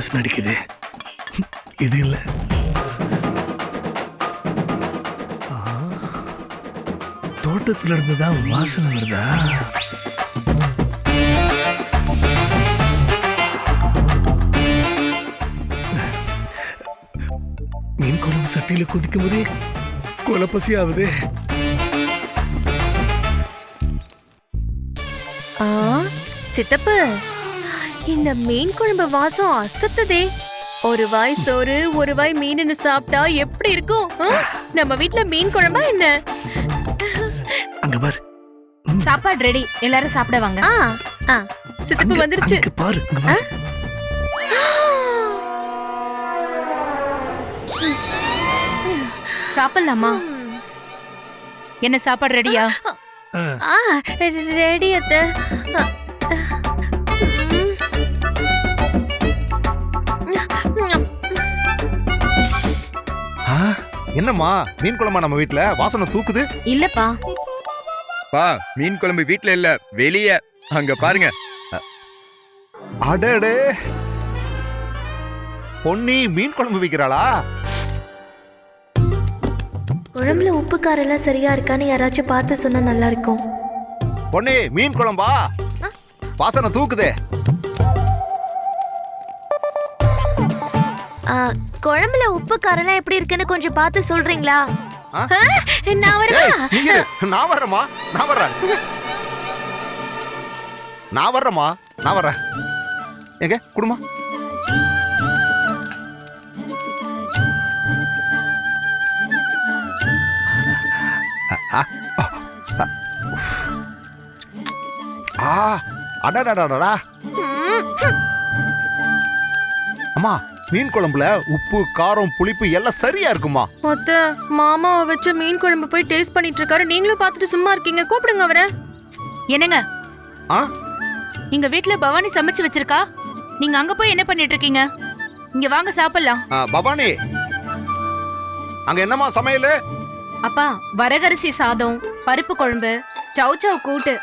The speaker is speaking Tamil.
வாசனை அடிக்குது. இது இல்ல, தோட்டத்துல இருந்துதான் வாசனை வருதா? மீன் குழம்பு சட்டியில கொதிக்கும் போதே கொலப்பசி ஆகுது. சித்தப்பு, இந்த மீன் குழம்பு வாசம் அசத்துதே. ஒரு வாய் சோறு ஒரு வாய் மீன் சாப்பிட்டா எப்படி இருக்கும்? நம்ம வீட்ல மீன் குழம்பா என்ன? அங்க பாரு, சாப்பாடு ரெடி, எல்லாரும் சாப்பிட வாங்க. சித்தப்பு வந்துருச்சு பாரு. சாப்பிடலாமா? என்ன சாப்பாடு ரெடியா? ரெடி அத்தை. என்னம்மா மீன் குழம்பா நம்ம வீட்ல? வாசனை தூக்குது. இல்லப்பா பா, மீன் குழம்பு வீட்ல இல்ல, வெளிய. அங்க பாருங்க. அடடே, பொன்னி மீன் குழம்பு விக்கிறாளா? குழம்புல உப்பு காரெல்லாம் சரியா இருக்கான்னு யாராச்சும் பார்த்து சொன்னா நல்லா இருக்கும். பொன்னி மீன் குழம்பா? வாசனை தூக்குதே. குழம்புல உப்பு காரெல்லாம் எப்படி இருக்குன்னு கொஞ்சம் பார்த்து சொல்றீங்களா? நான் வரேன். நான் வர்றேம்மா, நான் வர்றேன். நான் வர்றேம்மா, நான் வர்றேன். எங்க குடுமா? அடடடடா. அம்மா, மீன் குழம்புல உப்பு காரம் புளிப்பு எல்லாம் சரியா இருக்குமா? அத்தை, மாமாவை வச்ச மீன் குழம்பு போய் டேஸ்ட் பண்ணிட்டு இருக்காரு. நீங்களும் பார்த்துட்டு சும்மா இருக்கீங்க. கூப்பிடுங்க அவரை. என்னங்க, எங்க வீட்ல பவானி சமைச்சு வச்சிருக்கா. நீங்க அங்க போய் என்ன பண்ணிட்டு இருக்கீங்க? இங்க வாங்க சாப்பிடலாம். பவானி, அங்க என்னமா சமையல்? அப்பா, வரகரிசி சாதம், பருப்பு குழம்பு, சௌ சௌ கூட்டு.